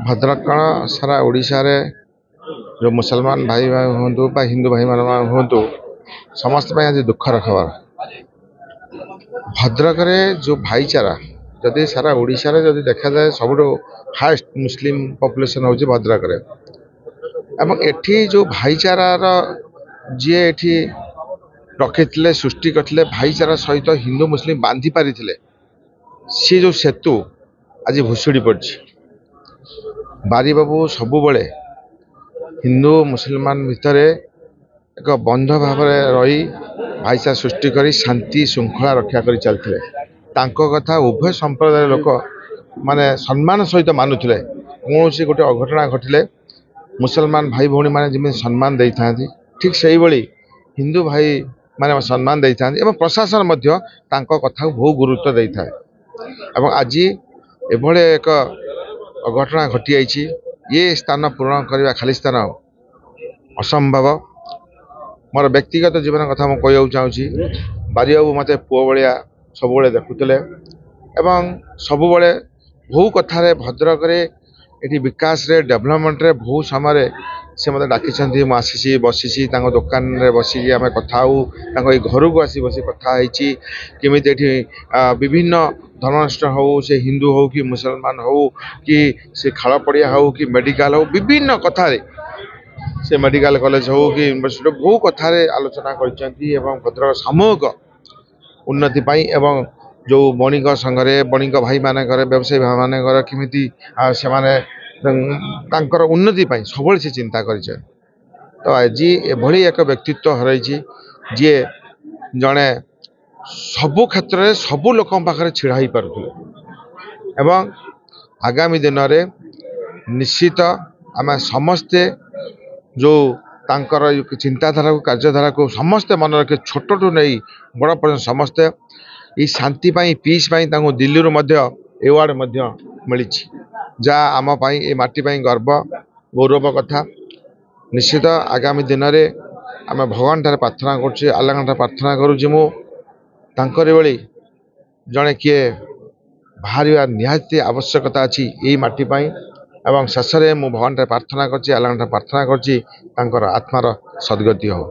भद्रक सारा ओडिशा रे जो मुसलमान भाई हूँ हिंदू भाई मान हूँ समस्त आज दुखर खबर। भद्रक रे जो भाईचारा जदि सारा ओडिशा रे जदि देखा जाए सब हाईएस्ट मुस्लिम पॉपुलेशन हूँ भद्रक रे एवं एठी जो भाईचारार जी एठी रखी सृष्टि करते भाईचारा सहित हिंदू मुस्लिम बांधि पारी सी जो सेतु आज भुशुड़ी पड़ी। बारी बाबू सबुबले हिंदू मुसलमान भितर एक बंध भाव रही भाईचारा सृष्टि करी शांति श्रृंखला रक्षा कर चलते कथा उभय संप्रदाय लोक माने सम्मान सहित मानुले कौन सी गोटे अघटना घटले मुसलमान भाई भौणी मैंने जमी सम्मान दे था ठीक से ही हिंदू भाई माने सम्मान दे था प्रशासन कथा बहुत गुरुत्व दे था। आज एभले एक अघटना घटी आई ये स्थान पूरण करने खाली स्थान असंभव। मोर व्यक्तिगत जीवन कथा मुझे कहूँ चाहूँगी बारी बाबू मत पुओ भाया सब देखुले एवं सबुबले बहु कथार भद्रक ये विकास रे डेवलपमेंट रे बहु समय से मत डाकी मुझे बसी दुकान रे बसिकी आम कथा घर को आसी बस कथा केमी विभिन्न धर्मराष्ट्र हो से हिंदू हो कि मुसलमान हो कि से खाल पड़िया हो कि मेडिकल हो विभिन्न कथार से मेडिकल कॉलेज हो कि यूनिवर्सिटी बहु कथार आलोचना कर भद्रक सामूहिक उन्नति एवं जो बणिक संघरे बणिक भाई मान व्यवसायी भाई मान केमी से उन्नति सब से चिंता कर। तो आज एभली एक व्यक्तित्व हर जी जड़े सबु क्षेत्र में सबु लोक पाखे छिड़ा ही पारुले एवं आगामी दिन में निश्चित आम समस्ते जो तांकर चिंताधारा को कार्यधारा को समस्ते मन रखे छोट टू नहीं बड़ पर्यटन समस्ते ये शांति पीस दिल्ली रू एवार्ड मिली जहाँ आम ये माटी गर्व गौरव कथा। निश्चित आगामी दिन में आम भगवान ठारे प्रार्थना कर आल्लाह प्रार्थना करुँची मुझे जड़े किए बाहर निहाती आवश्यकता अच्छी यही माटी एवं शेष में भगवान प्रार्थना कर आल्लाह प्रार्थना कर आत्मार सद्गति हो।